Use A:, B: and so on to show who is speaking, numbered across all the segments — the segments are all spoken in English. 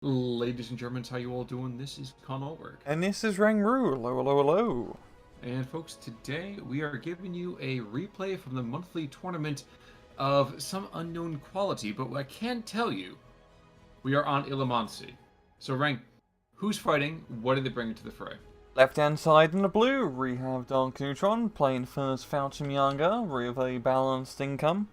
A: Ladies and Germans, how you all doing? This is Con Ulrich.
B: And this is Rangru. Hello, hello, hello.
A: And folks, today we are giving you a replay from the monthly tournament of some unknown quality, but I can tell you, we are on Illimancy. So Rank, who's fighting? What did they bring into the fray?
B: Left hand side in the blue, we have Dark Neutron playing first Falcon Younger with a balanced income.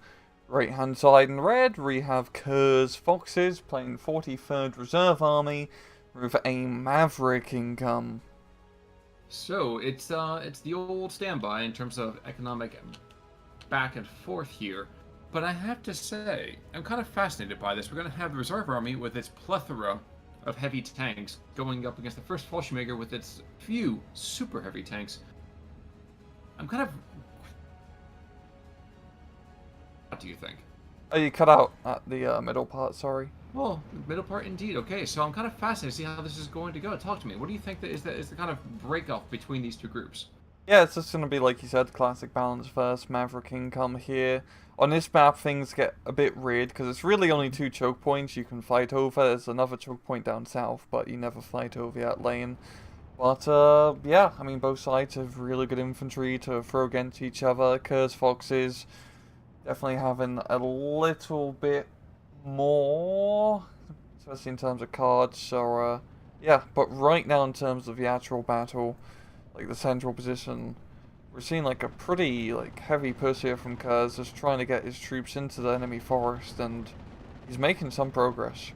B: Right hand side in red, we have Khers Foxes playing 43rd Reserve Army with a Maverick income.
A: So it's the old standby in terms of economic back and forth here. But I have to say, I'm kind of fascinated by this. We're going to have the Reserve Army with its plethora of heavy tanks going up against the first Fallschirmjäger with its few super heavy tanks. I'm kind of... What do you think?
B: Oh, you cut out at the middle part, sorry.
A: Well, middle part indeed. Okay, so I'm kind of fascinated to see how this is going to go. Talk to me. What do you think that is the kind of break-off between these two groups?
B: Yeah, it's just going to be, like you said, classic balance first, Maverick income here. On this map, things get a bit weird, because it's really only two choke points you can fight over. There's another choke point down south, but you never fight over that lane. But, yeah, I mean, both sides have really good infantry to throw against each other. Khers Foxes definitely having a little bit more, especially in terms of cards. So, yeah, but right now in terms of the actual battle, like the central position, we're seeing like a pretty heavy push here from Khers, just trying to get his troops into the enemy forest, and he's making some progress.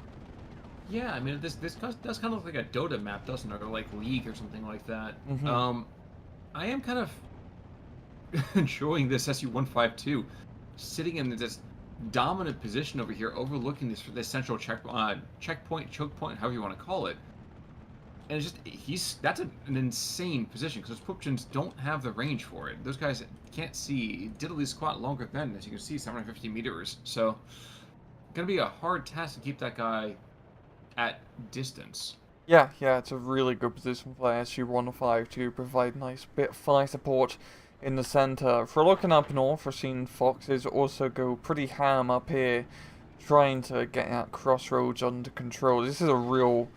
A: Yeah, I mean, this does kind of look like a Dota map, doesn't it? Or like League or something like that.
B: Mm-hmm.
A: I am kind of enjoying this SU-152 sitting in this dominant position over here, overlooking this central checkpoint, choke point, however you want to call it. And it's just that's an insane position because those Pupchins don't have the range for it. Those guys can't see diddly squat longer than, as you can see, 750 meters. So, gonna be a hard task to keep that guy at distance.
B: Yeah, it's a really good position for SU-105 to provide nice bit of fire support in the center. If we're looking up north, we're seeing Foxes also go pretty ham up here, trying to get that crossroads under control. This is a real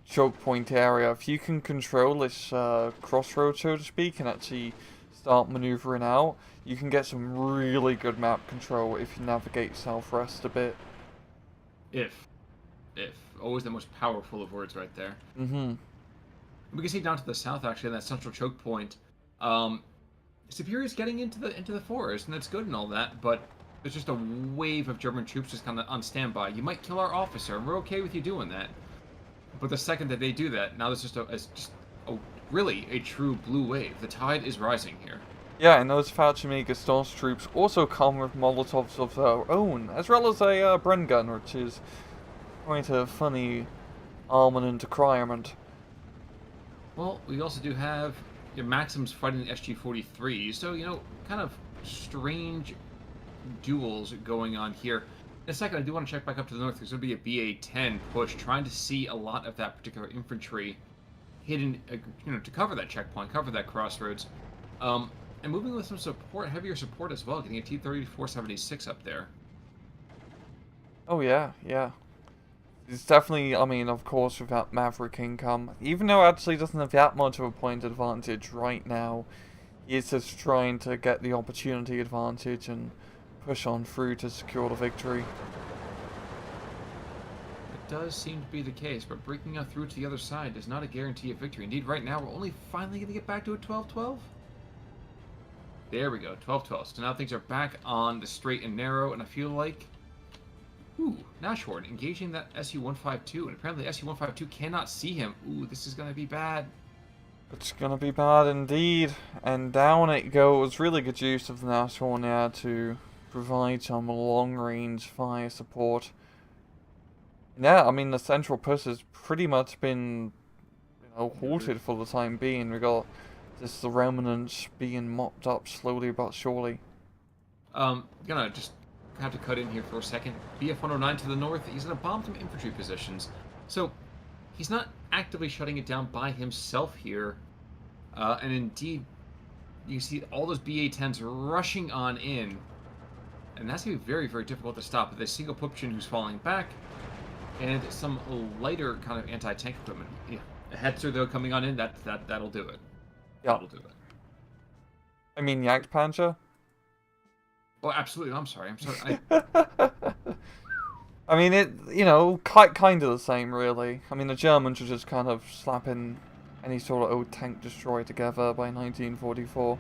B: choke point area. If you can control this crossroad, so to speak, and actually start maneuvering out, you can get some really good map control if you navigate southwest a bit.
A: If always the most powerful of words right there.
B: Mm-hmm.
A: We can see down to the south actually in that central choke point. Superior's getting into the forest, and that's good and all that, but there's just a wave of German troops just kind of on standby. You might kill our officer, and we're okay with you doing that. But the second that they do that, now there's just really a true blue wave. The tide is rising here.
B: Yeah, and those Fallschirmjäger Storch troops also come with Molotovs of their own, as well as a Bren gun, which is quite a funny armament requirement.
A: Well, we also do have your Maxims fighting the SG-43, so, kind of strange duels going on here. In a second, I do want to check back up to the north. There's going to be a BA-10 push, trying to see a lot of that particular infantry hidden, to cover that checkpoint, cover that crossroads. And moving with some support, heavier support as well, getting a T-34-76 up there.
B: Oh yeah. It's definitely, I mean, of course, with that Maverick income, even though it actually doesn't have that much of a point advantage right now, he's just trying to get the opportunity advantage and push on through to secure the victory.
A: It does seem to be the case, but breaking out through to the other side is not a guarantee of victory. Indeed, right now, we're only finally going to get back to a 12-12. There we go, 12-12. So now things are back on the straight and narrow, and I feel like... Ooh, Nashorn engaging that SU-152, and apparently SU-152 cannot see him. Ooh, this is going to be bad.
B: It's going to be bad indeed. And down it goes. Really good use of the Nashorn there to provide some long-range fire support. Yeah, I mean, the central push has pretty much been, halted for the time being. We got just the remnants being mopped up slowly but surely.
A: Gonna just have to cut in here for a second. BF-109 to the north, he's gonna bomb some infantry positions. So, he's not actively shutting it down by himself here. And indeed, you see all those BA-10s rushing on in. And that's going to be very, very difficult to stop. With a single Pupchin who's falling back, and some lighter kind of anti-tank equipment. Yeah. A Hetzer though coming on in, that'll do it.
B: Yeah.
A: That'll do it.
B: I mean, Jagdpanzer?
A: Oh, absolutely. I'm sorry.
B: I mean, it, you know, kind of the same, really. I mean, the Germans were just kind of slapping any sort of old tank destroyer together by 1944.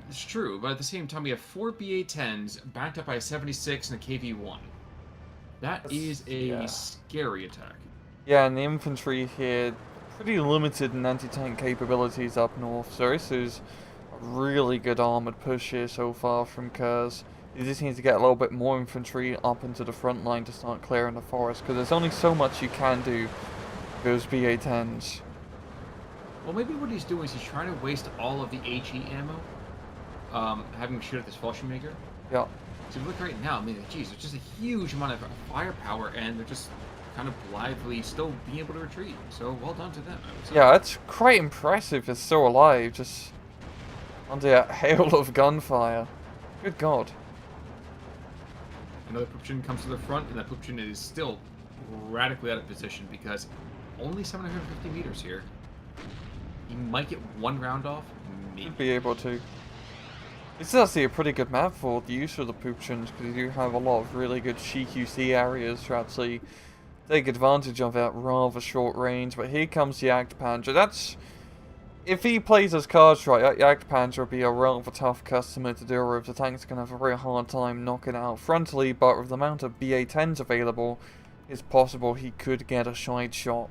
A: It's true, but at the same time, we have 4 BA-10s backed up by a 76 and a KV-1. That is a scary attack.
B: Yeah, and the infantry here, pretty limited in anti-tank capabilities up north, so this is a really good armoured push here so far from Khers. You just need to get a little bit more infantry up into the front line to start clearing the forest, because there's only so much you can do with those BA-10s.
A: Well, maybe what he's doing is he's trying to waste all of the HE ammo, having to shoot at this Fallschirmjäger.
B: Yeah.
A: So look right now, I mean, geez, there's just a huge amount of firepower, and they're just kind of blithely still being able to retreat. So well done to them, I would say.
B: Yeah, it's quite impressive they're still alive, just under a hail of gunfire. Good God.
A: Another Pupchin comes to the front, and that Pupchin is still radically out of position because only 750 meters here. He might get one round off, maybe.
B: Should be able to. This is actually a pretty good map for the use of the Pupchins, because you do have a lot of really good CQC areas to actually take advantage of at rather short range. But here comes the Jagdpanzer. That's... If he plays his cards right, that Jagdpanzer will be a rather tough customer to deal with. The tank's going to have a very hard time knocking out frontally, but with the amount of BA-10s available, it's possible he could get a side shot.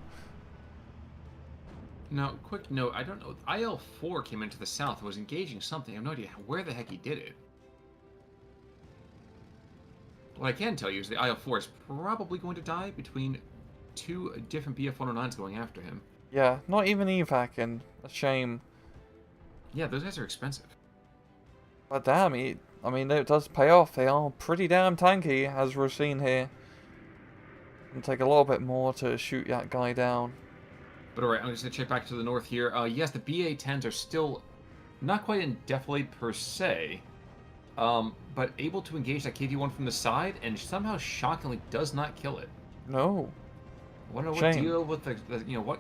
A: Now, quick note, I don't know, IL-4 came into the south, was engaging something, I have no idea where the heck he did it. What I can tell you is the IL-4 is probably going to die between two different BF-109s going after him.
B: Yeah, not even evacing. A shame.
A: Yeah, those guys are expensive.
B: But damn, I mean, it does pay off. They are pretty damn tanky, as we're seeing here. It'll take a little bit more to shoot that guy down.
A: But alright, I'm just going to check back to the north here. Yes, the BA-10s are still not quite in defilade per se, but able to engage that KV-1 from the side, and somehow shockingly does not kill it.
B: No.
A: I wonder what deal with the you know, what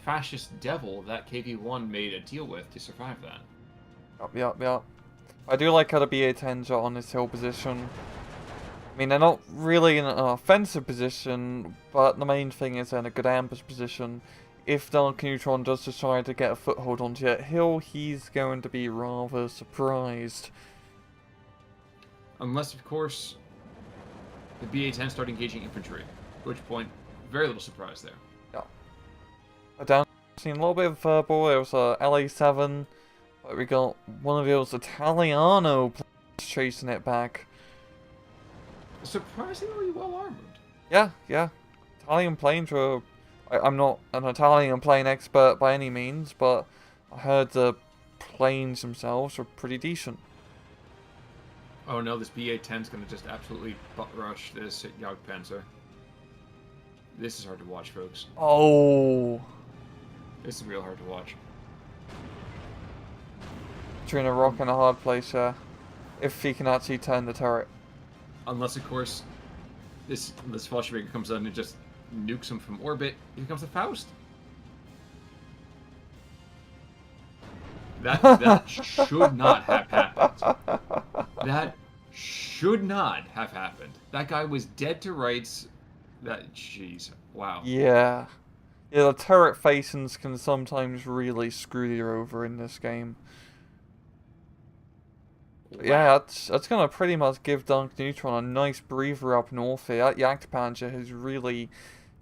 A: fascist devil that KV-1 made a deal with to survive that.
B: Yup. I do like how the BA-10s are on this hill position. I mean, they're not really in an offensive position, but the main thing is they're in a good ambush position. If Dark Neutron does decide to get a foothold onto that hill, he's going to be rather surprised.
A: Unless, of course, the BA-10 start engaging infantry, at which point, very little surprise there.
B: Yeah. Down, seen a little bit of verbal. It was LA7, but we got one of those Italiano planes chasing it back.
A: Surprisingly well armored.
B: Yeah. Italian planes were... I'm not an Italian plane expert by any means, but I heard the planes themselves were pretty decent.
A: Oh no, this BA-10 is going to just absolutely butt rush this Jagdpanzer. This is hard to watch, folks.
B: Oh!
A: This is real hard to watch.
B: Between a rock and a hard place there. If he can actually turn the turret.
A: Unless, of course, this Fallschirmjäger comes on and just nukes him from orbit. Here comes the Faust. That should not have happened. That should not have happened. That guy was dead to rights. Jeez, wow.
B: Yeah, the turret facings can sometimes really screw you over in this game. Wow. Yeah, that's gonna pretty much give Dark Neutron a nice breather up north here. That Jagdpanzer has really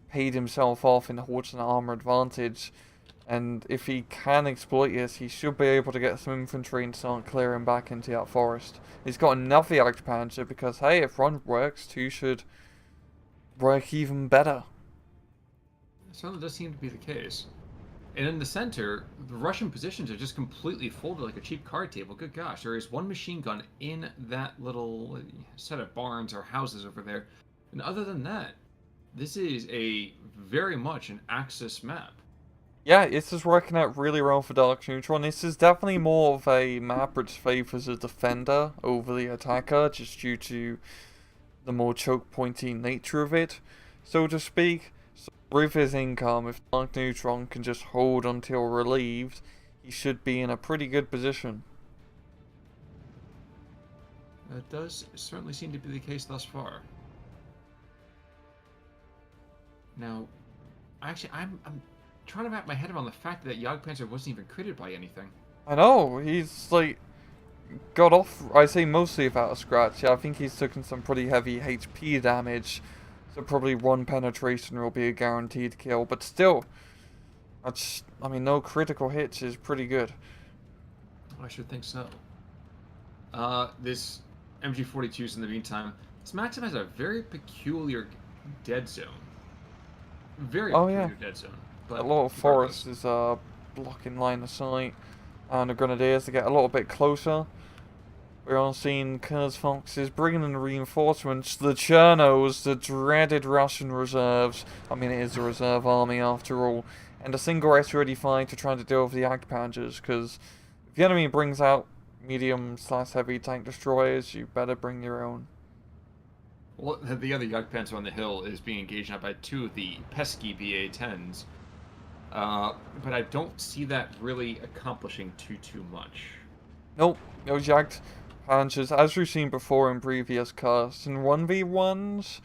B: paid himself off in holding an armor advantage, and if he can exploit this, he should be able to get some infantry and start clearing back into that forest. He's got another Jagdpanzer because, hey, if one works, two should work even better.
A: It certainly does seem to be the case. And in the center, the Russian positions are just completely folded like a cheap card table. Good gosh, there is one machine gun in that little set of barns or houses over there. And other than that, this is very much an Axis map.
B: Yeah, this is working out really well for Dark Neutron. This is definitely more of a map which favors a defender over the attacker, just due to the more choke pointy nature of it. so to speak. So with his income, if Dark Neutron can just hold until relieved, he should be in a pretty good position.
A: That does certainly seem to be the case thus far. Now, actually, I'm trying to wrap my head around the fact that Jagdpanzer wasn't even critted by anything.
B: I know, he's like got off, I say mostly without a scratch. Yeah, I think he's taken some pretty heavy HP damage, so probably one penetration will be a guaranteed kill, but still, I mean, no critical hits is pretty good.
A: I should think so. This MG42s in the meantime, this Maxim has a very peculiar dead zone. Very peculiar dead zone. But
B: a lot of forest is blocking line of sight, and the Grenadiers to get a little bit closer. We're all seeing Khers Foxes bringing in reinforcements, the Chernos, the dreaded Russian reserves. I mean, it is a reserve army after all. And a single S-35 to try to deal with the Jagdpanzers, because if the enemy brings out medium/heavy tank destroyers, you better bring your own.
A: Well, the other Jagdpanzer on the hill is being engaged now by two of the pesky BA-10s. But I don't see that really accomplishing too much.
B: Nope, no Jagdpanzers, as we've seen before in previous casts, in 1v1s,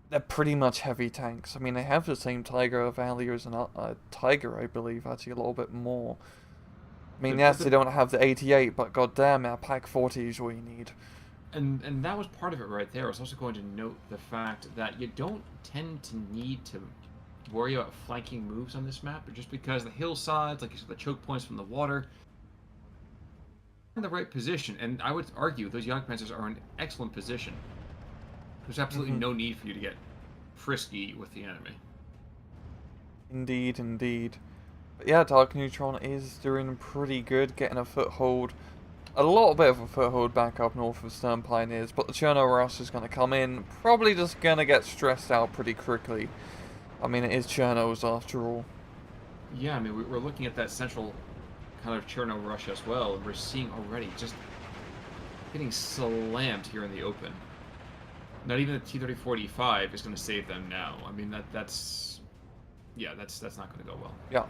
B: they're pretty much heavy tanks. I mean, they have the same Tiger value as a Tiger, I believe, actually a little bit more. I mean, yes, they don't have the 88, but goddamn, our Pack 40 is all you need.
A: And that was part of it right there. I was also going to note the fact that you don't tend to need to worry about flanking moves on this map, just because the hillsides, like you said, the choke points from the water, in the right position. And I would argue those Jagdpanzers are in excellent position. There's absolutely no need for you to get frisky with the enemy.
B: Indeed, indeed. But yeah, Dark Neutron is doing pretty good, getting a foothold. A little bit of a foothold back up north of Stern Pioneers, but the Cherno Rush is going to come in, probably just going to get stressed out pretty quickly. I mean, it is Chernos after all.
A: Yeah, I mean, we're looking at that central kind of Cherno Rush as well, and we're seeing already just getting slammed here in the open. Not even the T-34-85 is going to save them now. I mean, that's not going to go well.
B: Yeah.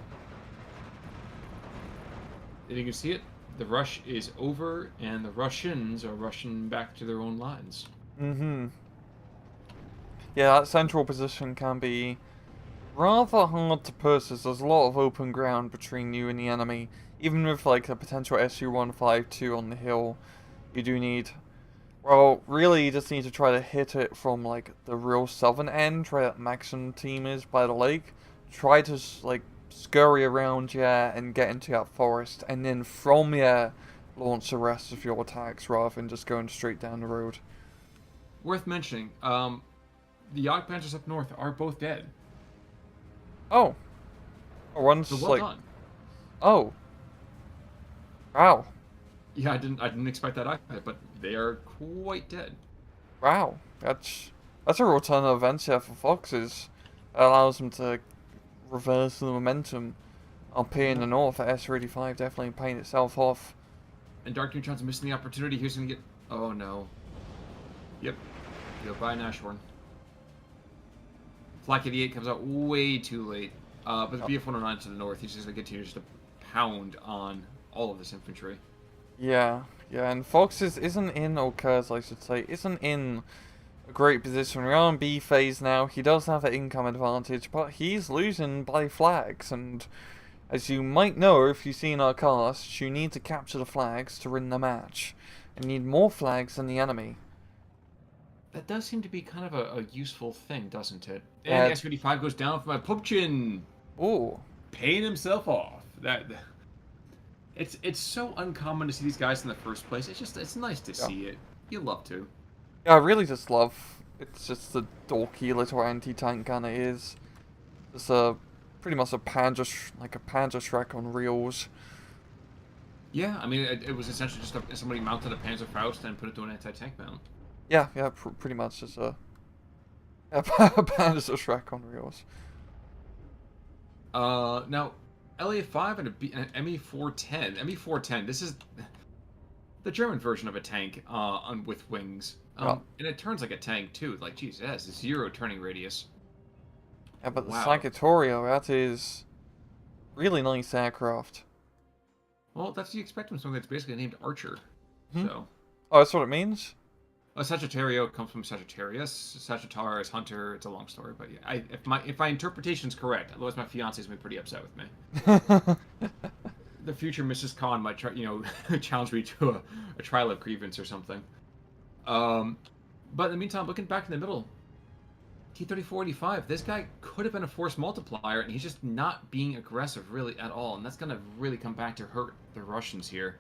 A: And you can see it. The rush is over, and the Russians are rushing back to their own lines.
B: Yeah, that central position can be rather hard to push, as there's a lot of open ground between you and the enemy. Even with, like, a potential Su-152 on the hill, you do need... Well, really, you just need to try to hit it from, like, the real southern end, where that Maxim team is by the lake. Try to, like, scurry around, and get into that forest, and then from launch the rest of your attacks, rather than just going straight down the road.
A: Worth mentioning, the Jagdpanzers up north are both dead.
B: Oh. One's,
A: so well done.
B: Oh. Wow.
A: Yeah, I didn't expect that either, but they are quite dead.
B: Wow. That's a real ton of events here for Foxes. It allows them to reverse the momentum up here in the north. At S-35 definitely paying itself off.
A: And Dark Neutron's missing the opportunity. He's going to get... Oh, no. Yep. Goodbye, Nashorn. Flak 88 comes out way too late. But the BF-109 to the north, he's just going to continue just to pound on all of this infantry.
B: Yeah, and Foxes isn't in, or Khers I should say, isn't in a great position. We're on B phase now. He does have an income advantage, but he's losing by flags. And as you might know, if you've seen our cast, you need to capture the flags to win the match. And you need more flags than the enemy.
A: That does seem to be kind of a useful thing, doesn't it? And S-35 goes down for my Pupchin.
B: Ooh.
A: Paying himself off. It's so uncommon to see these guys in the first place. It's nice to see it. You love to.
B: Yeah, I really just love. It's just the dorky little anti-tank gun it is. It's pretty much a Panzer Shrek on reels.
A: Yeah, I mean it was essentially just somebody mounted a Panzerfaust and put it to an anti-tank mount.
B: Yeah, pretty much just a Panzer Shrek on reels.
A: Now. LA-5 and an ME-410. ME-410, this is the German version of a tank with wings. And it turns like a tank, too. Like, geez, it has 0 turning radius.
B: Yeah, but the
A: Wow.
B: Sagittario, that is really nice aircraft.
A: Well, that's what you expect from something that's basically named Archer.
B: Hmm?
A: So,
B: Oh, that's what it means?
A: a Sagittario comes from Sagittarius. Sagittarius Hunter. It's a long story, but yeah, if my interpretation is correct, otherwise my fiance is gonna be pretty upset with me. The future Mrs. Khan might try, challenge me to a trial of grievance or something. Um, but in the meantime, looking back in the middle, T-3485, this guy could have been a force multiplier, and he's just not being aggressive really at all, and that's going to really come back to hurt the Russians here.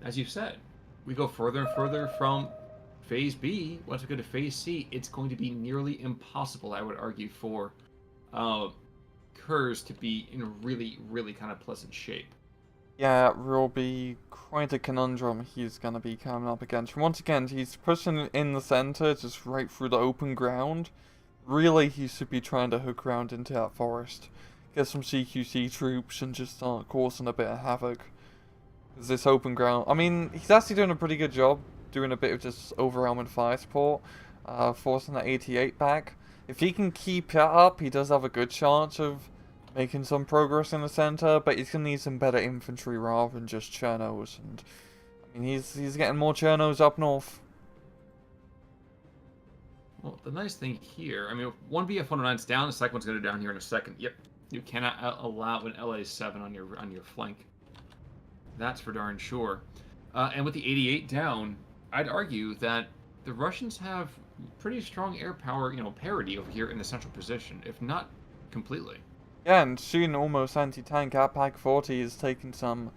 A: As you said, we go further and further from Phase B. Once we go to Phase C, it's going to be nearly impossible, I would argue, for uh, Khers to be in a really, really kind of pleasant shape.
B: Yeah, it will be quite a conundrum he's gonna be coming up against. And once again, he's pushing in the center, just right through the open ground. Really, he should be trying to hook around into that forest. Get some CQC troops and just start causing a bit of havoc. Because this open ground... I mean, he's actually doing a pretty good job doing a bit of just overwhelming fire support. Forcing that 88 back. If he can keep that up, he does have a good chance of making some progress in the center, but he's going to need some better infantry rather than just Chernos. And I mean, he's getting more Chernos up north.
A: Well, the nice thing here, I mean, one BF-109 is down, the second one's going to go down here in a second. Yep, you cannot allow an LA-7 on your flank. That's for darn sure. And with the 88 down, I'd argue that the Russians have pretty strong air power, parity over here in the central position, if not completely.
B: Yeah, and soon almost anti-tank Atpac 40 is taking some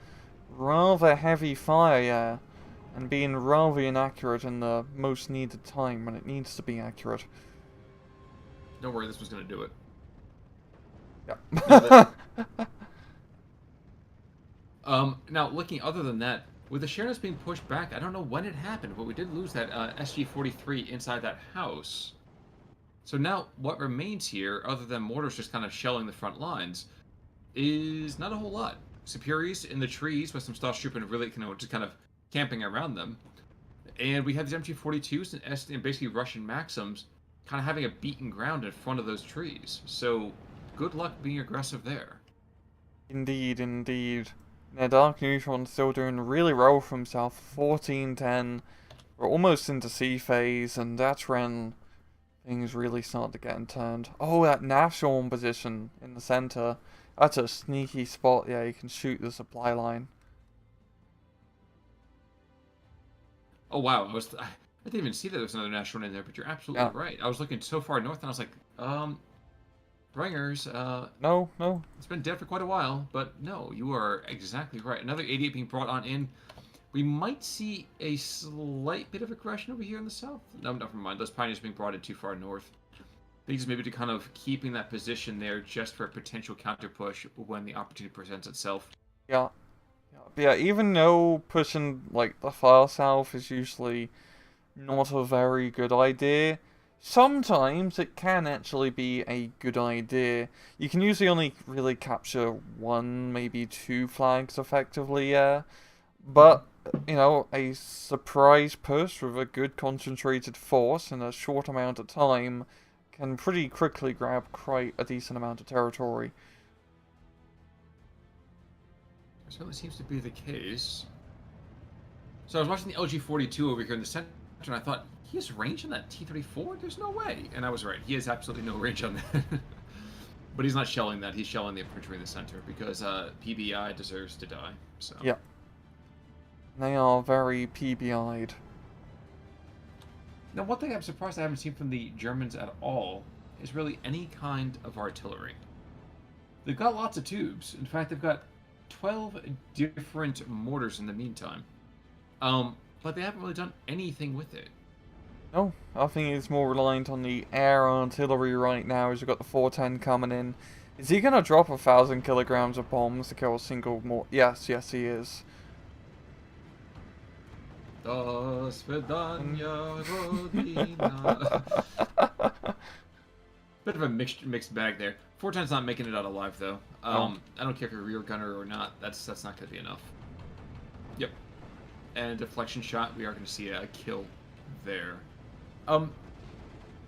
B: rather heavy fire, yeah, and being rather inaccurate in the most needed time when it needs to be accurate.
A: Don't worry, this was going to do it.
B: Yeah.
A: Now, looking other than that, with the Chernos being pushed back, I don't know when it happened, but we did lose that SG-43 inside that house. So now, what remains here, other than mortars just kind of shelling the front lines, is not a whole lot. Superiors in the trees with some Starshtroopers really, just kind of camping around them. And we have these MG-42s and basically Russian Maxims kind of having a beaten ground in front of those trees. So, good luck being aggressive there.
B: Indeed, indeed. Now, Dark Neutron's still doing really well for himself. 14-10. We're almost into C phase, and that's when things really start to get turned. Oh, that Navshorn position in the center. That's a sneaky spot. Yeah, you can shoot the supply line.
A: Oh, wow. I didn't even see that there was another Navshorn in there, but you're absolutely right. I was looking so far north, and I was like, Ringers,
B: No.
A: it's been dead for quite a while, but no, you are exactly right. Another 88 being brought on in. We might see a slight bit of aggression over here in the south. No, never mind. Those pioneers being brought in too far north. Things maybe to kind of keeping that position there just for a potential counter push when the opportunity presents itself.
B: Yeah. But yeah, even though pushing like the far south is usually not a very good idea, sometimes it can actually be a good idea. You can usually only really capture one, maybe two flags effectively, yeah. But, a surprise push with a good concentrated force in a short amount of time can pretty quickly grab quite a decent amount of territory.
A: It certainly seems to be the case. So I was watching the LG-42 over here in the center, and I thought, he has range on that T-34? There's no way. And I was right. He has absolutely no range on that. But he's not shelling that. He's shelling the infantry in the center because PBI deserves to die. So.
B: Yeah. They are very PBI'd.
A: Now, one thing I'm surprised I haven't seen from the Germans at all is really any kind of artillery. They've got lots of tubes. In fact, they've got 12 different mortars in the meantime. But they haven't really done anything with it.
B: No, I think it's more reliant on the air artillery right now as you've got the 410 coming in. Is he going to drop 1,000 kilograms of bombs to kill a single mortar? Yes, he is.
A: Do svidaniya, Rodina. Bit of a mixed bag there. 410's not making it out alive though. I don't care if you're a rear gunner or not. That's not going to be enough. Yep. And deflection shot. We are going to see a kill there.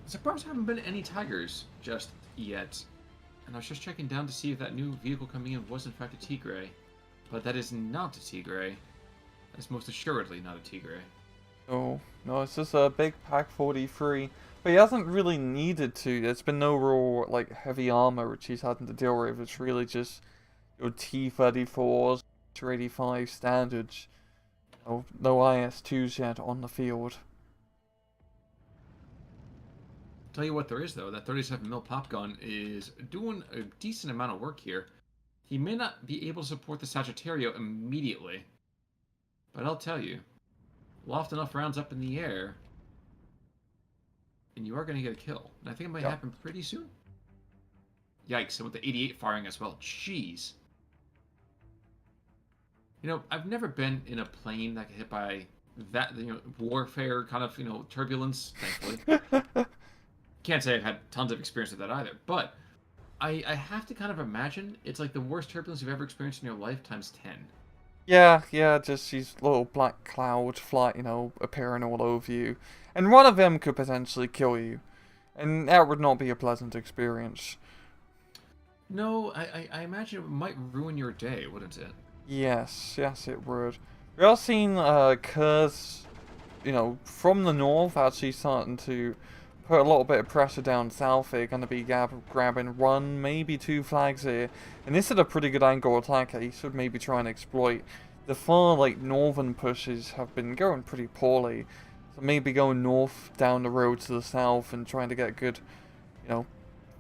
A: Surprised there haven't been any Tigers just yet. And I was just checking down to see if that new vehicle coming in was in fact a Tigray. But that is not a Tigray. That's most assuredly not a Tigray.
B: Oh, no, it's just a big Pack 43. But he hasn't really needed to. There's been no real, like, heavy armor which he's having to deal with. It's really just your T-34s, T-85 standards. No IS-2s yet on the field.
A: Tell you what there is, though. That 37mm pop gun is doing a decent amount of work here. He may not be able to support the Sagittario immediately. But I'll tell you, loft enough rounds up in the air, and you are going to get a kill. And I think it might happen pretty soon. Yikes, and with the 88 firing as well. Jeez. You know, I've never been in a plane that got hit by that, warfare kind of, turbulence, thankfully. Can't say I've had tons of experience with that either, but I have to kind of imagine it's like the worst turbulence you've ever experienced in your life times 10.
B: Yeah, just these little black clouds appearing all over you. And one of them could potentially kill you. And that would not be a pleasant experience.
A: No, I imagine it might ruin your day, wouldn't it?
B: Yes, it would. We are seeing Khers, from the north actually starting to put a little bit of pressure down south. They're going to be grabbing 1, maybe 2 flags here. And this is a pretty good angle attack he should maybe try and exploit. The far, northern pushes have been going pretty poorly. So maybe going north down the road to the south and trying to get a good,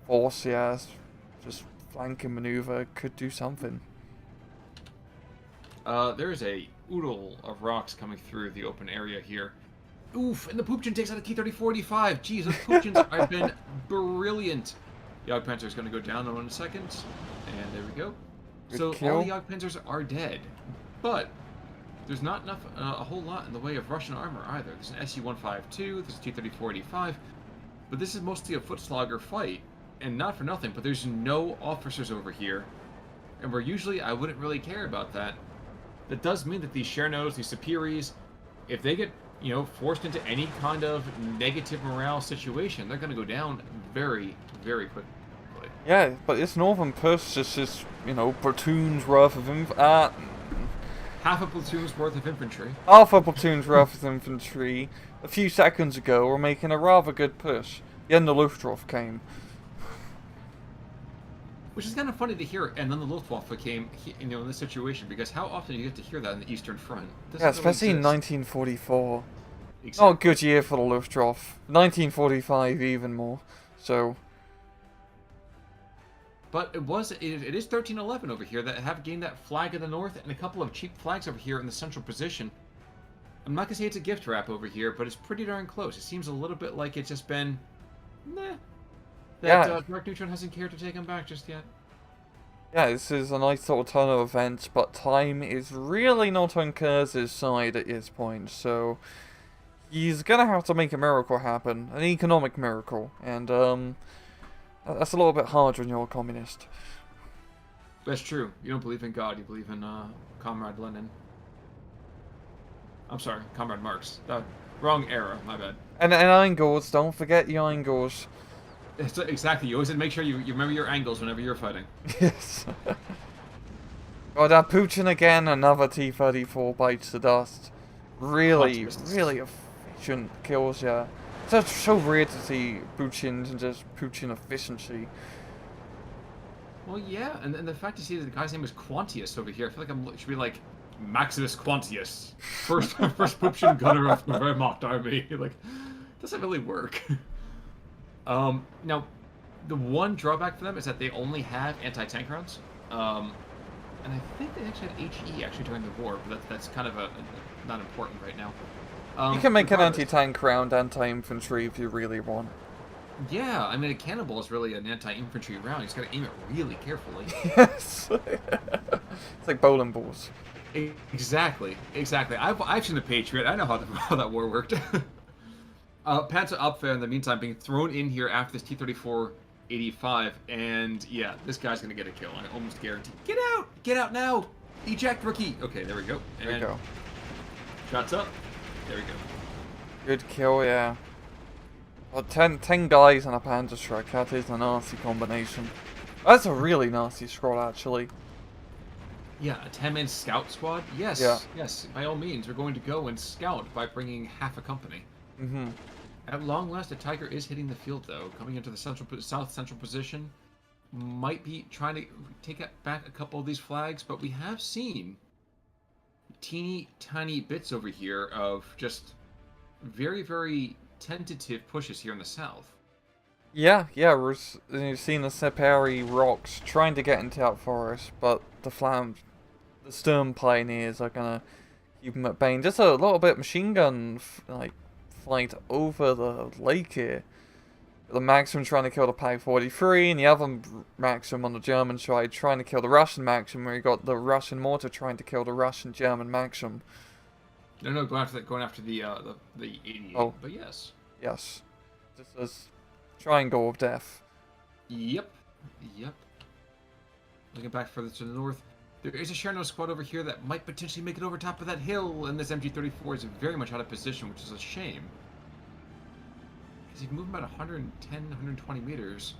B: force, just flanking maneuver could do something.
A: There's a oodle of rocks coming through the open area here. Oof, and the Poopchin takes out a T-30-45. Jeez, those Poopchins have been brilliant. Yog Panzer's going to go down in 1 second. And there we go. So all the Yog Panzers are dead. But there's not enough, a whole lot in the way of Russian armor either. There's an SU-152, there's a T-30-45. But this is mostly a foot slogger fight. And not for nothing, but there's no officers over here. And where usually I wouldn't really care about that. That does mean that these Chernos, these Superiors, if they get, forced into any kind of negative morale situation, they're going to go down very, very quickly.
B: Yeah, but this northern push is just, platoons worth of
A: half a platoon's worth of infantry.
B: Half a platoon's worth of infantry a few seconds ago were making a rather good push. Then the Luftwaffe came.
A: Which is kind of funny to hear, and then the Luftwaffe came, in this situation, because how often do you get to hear that in the Eastern Front?
B: Especially in 1944.
A: Exactly.
B: Not a good year for the Luftwaffe. 1945 even more. So.
A: But it is 1311 over here that have gained that flag in the north, and a couple of cheap flags over here in the central position. I'm not gonna say it's a gift wrap over here, but it's pretty darn close. It seems a little bit like it's just been, Dark Neutron hasn't cared to take him back just yet.
B: Yeah, this is a nice little turn of events, but time is really not on Khers' side at this point, so he's gonna have to make a miracle happen, an economic miracle, and that's a little bit hard when you're a communist.
A: That's true. You don't believe in God, you believe in Comrade Lenin. I'm sorry, Comrade Marx. Wrong era, my bad.
B: And angles, don't forget your angles.
A: Exactly, you always have to make sure you remember your angles whenever you're fighting.
B: Yes. Oh, that Putin again, another T-34 bites the dust. Really efficient kills, yeah. It's so rare to see Putin and just Putin efficiency.
A: Well, yeah, and the fact to see that the guy's name is Quantius over here, I feel like should be like Maximus Quantius, first Putin gunner of the Wehrmacht army. Like, doesn't really work. Now, the one drawback for them is that they only have anti-tank rounds. And I think they actually had HE actually during the war, but that's kind of not important right now.
B: You can make an anti-tank round, anti-infantry if you really want.
A: Yeah, I mean, a cannonball is really an anti-infantry round. You just gotta aim it really carefully.
B: Yes. It's like bowling balls.
A: Exactly. I've seen the Patriot. I know how that war worked. Panzer Abwehr, in the meantime, being thrown in here after this T-34-85, and yeah, this guy's gonna get a kill. I almost guarantee. Get out! Get out now! Eject, rookie! Okay, there we go.
B: There we go.
A: Shots up. There we go.
B: Good kill, yeah. Well, 10 guys on a Panzer Strike, that is a nasty combination. That's a really nasty squad, actually.
A: Yeah, a 10-man scout squad? Yes,
B: Yeah.
A: yes, by all means, we're going to go and scout by bringing half a company.
B: Mm-hmm.
A: At long last, a tiger is hitting the field, though, coming into the south central position. Might be trying to take back a couple of these flags, but we have seen teeny tiny bits over here of just very, very tentative pushes here in the south.
B: Yeah, you've seen the Separi rocks trying to get into that forest, but the Sturm Pioneers are gonna keep them at bay. And just a little bit machine gun fight over the lake here. The Maxim trying to kill the Pi 43, and the other Maxim on the German side trying to kill the Russian Maxim, where you got the Russian mortar trying to kill the Russian German Maxim.
A: No, going after the 88.
B: Oh,
A: but yes.
B: Yes, this is triangle of death.
A: Yep. Looking back further to the north, there is a Cherno squad over here that might potentially make it over top of that hill, and this MG-34 is very much out of position, which is a shame. Because you can move about 110, 120 meters.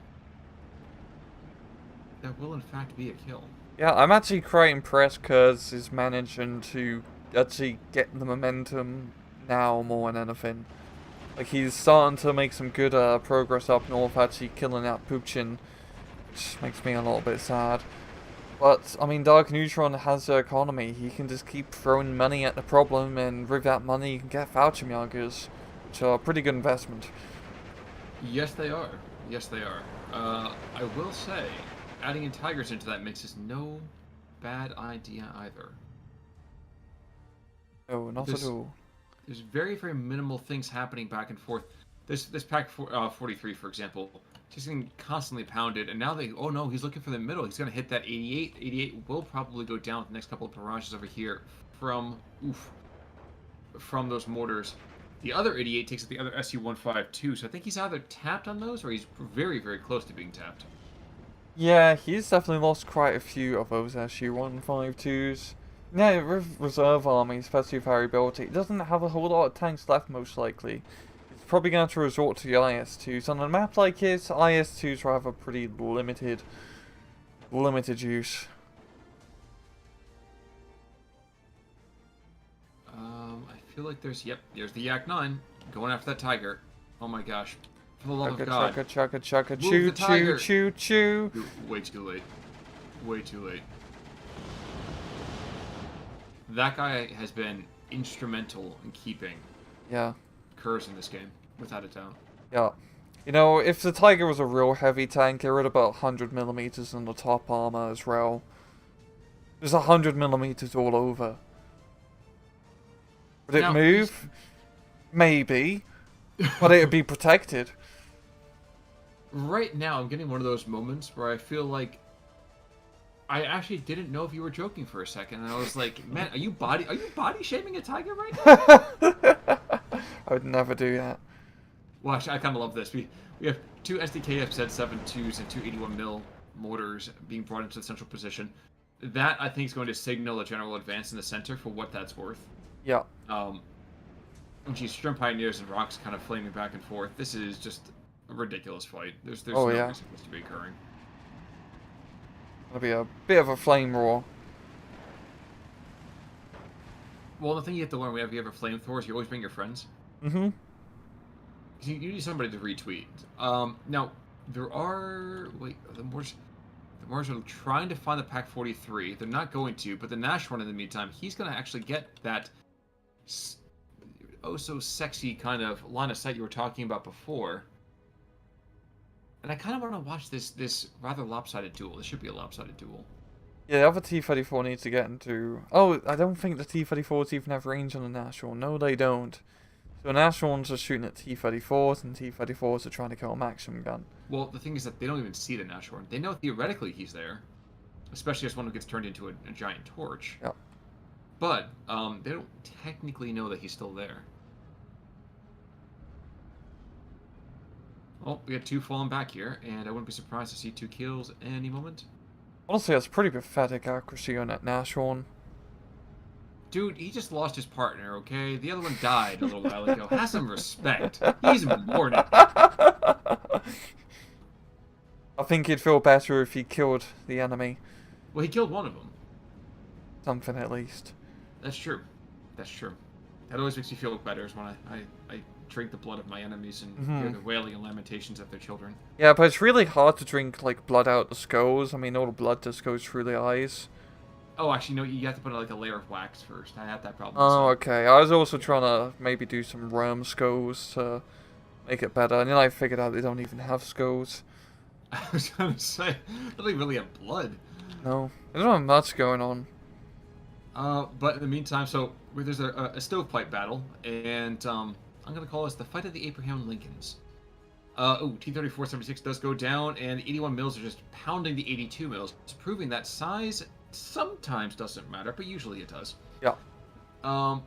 A: That will, in fact, be a kill.
B: Yeah, I'm actually quite impressed Khers is managing to actually get the momentum now more than anything. Like, he's starting to make some good progress up north, actually killing out Puchin, which makes me a little bit sad. But, I mean, Dark Neutron has the economy. He can just keep throwing money at the problem, and with that money, you can get Fauchimyagers, which are a pretty good investment.
A: Yes, they are. I will say, adding in Tigers into that mix is no bad idea either.
B: No, not at all.
A: There's very, very minimal things happening back and forth. This pack 43, for example, just getting constantly pounded, and now oh no, he's looking for the middle. He's going to hit that 88. 88 will probably go down with the next couple of barrages over here from those mortars. The other 88 takes the other SU-152, so I think he's either tapped on those, or he's very, very close to being tapped.
B: Yeah, he's definitely lost quite a few of those SU-152s. Yeah, with reserve army, especially with variability, it doesn't have a whole lot of tanks left, most likely. It's probably going to have to resort to the IS-2s. On a map like this, IS-2s will have a pretty limited use.
A: I feel like there's the Yak-9 going after that tiger. Oh my gosh. For the love of God.
B: Chugga, choo.
A: Way too late. That guy has been instrumental in keeping Khers in this game, without a doubt.
B: Yeah. You know, if the Tiger was a real heavy tank, it would have about 100mm in the top armor as well. There's 100mm all over. Would it move? Maybe. But it would be protected.
A: Right now, I'm getting one of those moments where I feel like I actually didn't know if you were joking for a second, and I was like, "Man, are you body shaming a tiger right now?"
B: I would never do that.
A: Well, actually, I kind of love this. We have two SDKF Z72s and two 81mm mortars being brought into the central position. That I think is going to signal a general advance in the center for what that's worth.
B: Yeah.
A: Geez, Sturm Pioneers and Rocks kind of flaming back and forth. This is just a ridiculous fight. There's no reason for this to be occurring.
B: It'll be a bit of a flame roar.
A: Well, the thing you have to learn whenever you have a flamethrowers, you always bring your friends.
B: Mm-hmm.
A: You need somebody to retweet. Now, there are... Wait, the Moors are trying to find the Pack 43. They're not going to, but the Nash one in the meantime, he's going to actually get that oh-so-sexy kind of line of sight you were talking about before. And I kind of want to watch this rather lopsided duel. This should be a lopsided duel.
B: Yeah, the other T-34 needs to get into... Oh, I don't think the T-34s even have range on the National. No, they don't. So the Nationals are shooting at T-34s, and T-34s are trying to kill a Maxim gun.
A: Well, the thing is that they don't even see the National. They know theoretically he's there. Especially as one who gets turned into a giant torch.
B: Yep.
A: But they don't technically know that he's still there. Well, we got two falling back here, and I wouldn't be surprised to see 2 kills any moment.
B: Honestly, that's pretty pathetic accuracy on that Nashorn.
A: Dude, he just lost his partner, okay? The other one died a little while ago. Have some respect. He's important.
B: I I think he'd feel better if he killed the enemy.
A: Well, he killed one of them.
B: Something at least.
A: That's true. That's true. That always makes me feel better is when I drink the blood of my enemies and hear the wailing and lamentations of their children.
B: Yeah, but it's really hard to drink, like, blood out the skulls. I mean, all the blood just goes through the eyes.
A: Oh, actually, no, you have to put like a layer of wax first. I had that problem.
B: Oh, okay. I was also trying to maybe do some worm skulls to make it better. And then I figured out they don't even have skulls.
A: I was going to say, they don't really have blood.
B: No. There's not much going on.
A: But in the meantime, so there's a stovepipe battle, and I'm going to call this the Fight of the Abraham Lincolns. T-34-76 does go down, and 81 mils are just pounding the 82 mils, proving that size sometimes doesn't matter, but usually it does.
B: Yeah.
A: And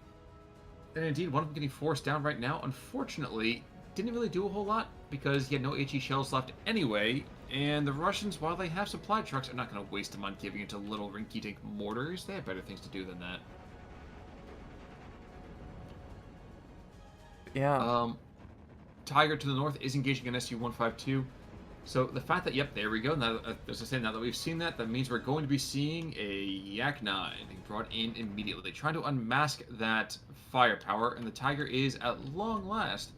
A: indeed, one of them getting forced down right now, unfortunately, didn't really do a whole lot, because he had no HE shells left anyway, and the Russians, while they have supply trucks, are not going to waste them on giving it to little rinky-dink mortars. They have better things to do than that.
B: Yeah.
A: Tiger to the north is engaging an SU-152. So the fact that, yep, there we go. Now, as I say, now that we've seen that, that means we're going to be seeing a Yak-9 being brought in immediately, trying to unmask that firepower, and the Tiger is, at long last,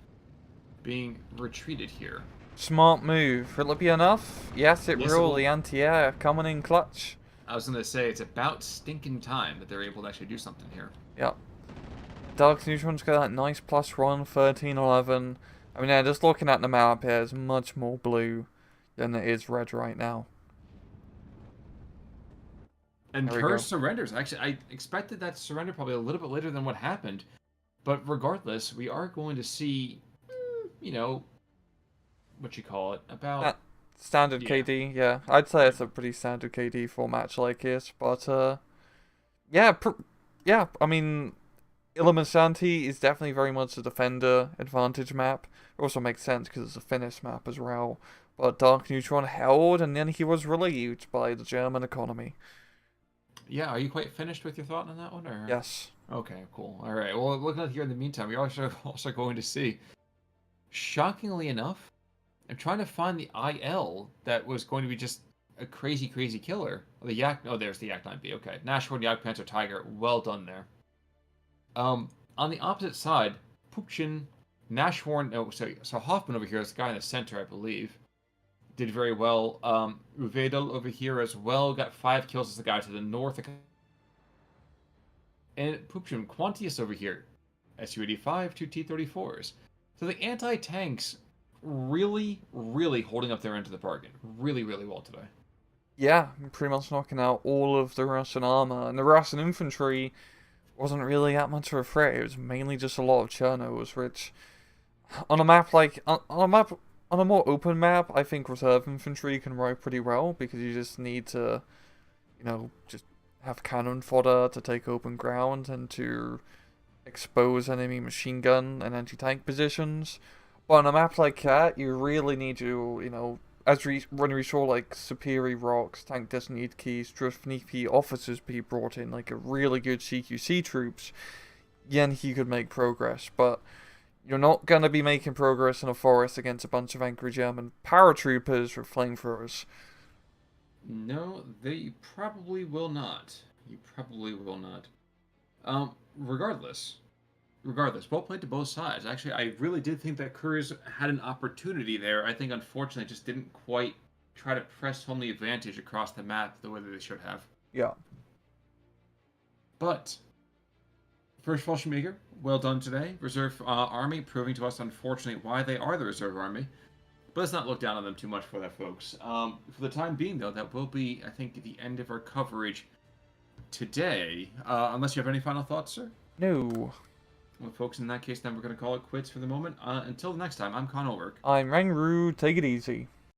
A: being retreated here.
B: Smart move. Will it be enough? Yes, it will. The anti-air coming in clutch.
A: I was going to say, it's about stinking time that they're able to actually do something here.
B: Yep. Dark Neutron's got that nice +1, 13-11. I mean, yeah, just looking at the map here, it's much more blue than it is red right now.
A: And Khers surrenders. Actually, I expected that surrender probably a little bit later than what happened. But regardless, we are going to see, you know, what you call it, about...
B: standard KD, yeah. I'd say it's a pretty standard KD for a match like this. But, yeah, I mean... Illuminati is definitely very much a defender advantage map. It also makes sense because it's a Finnish map as well. But Dark Neutron held, and then he was relieved by the German economy.
A: Yeah, are you quite finished with your thought on that one? Or?
B: Yes.
A: Okay, cool. All right. Well, looking at here in the meantime, we are also going to see, shockingly enough, I'm trying to find the IL that was going to be just a crazy, crazy killer. The Yak. Oh, there's the Yak-9B. Okay, Nashorn, Yak Panther, Tiger. Well done there. On the opposite side, Puchin, Nashorn, so Hoffman over here is the guy in the center, I believe, did very well. Uvedel over here as well, got 5 kills as the guy to the north. And Puchin, Quantius over here, Su-85, 2 T-34s. So the anti-tanks really, really holding up their end of the bargain. Really, really well today.
B: Yeah, pretty much knocking out all of the Russian armor. And the Russian infantry wasn't really that much of a threat. It was mainly just a lot of Chernos, which on a map like on a more open map, I think reserve infantry can ride pretty well because you just need to, you know, just have cannon fodder to take open ground and to expose enemy machine gun and anti-tank positions. But on a map like that, you really need to, you know, when we saw like Superior Rocks, Tank Designated Keys, Drifniki officers be brought in, like a really good CQC troops, then he could make progress. But you're not going to be making progress in a forest against a bunch of angry German paratroopers with flamethrowers.
A: No, they probably will not. You probably will not. Regardless, well played to both sides. Actually, I really did think that Khers had an opportunity there. I think, unfortunately, it just didn't quite try to press home the advantage across the map the way that they should have.
B: Yeah.
A: But, first Fallschirmjäger, well done today. Reserve Army, proving to us, unfortunately, why they are the Reserve Army. But let's not look down on them too much for that, folks. For the time being, though, that will be, I think, the end of our coverage today. Unless you have any final thoughts, sir?
B: No.
A: Well, folks, in that case, then we're going to call it quits for the moment. Until next time, I'm Con Ulrich.
B: I'm Rangru. Take it easy.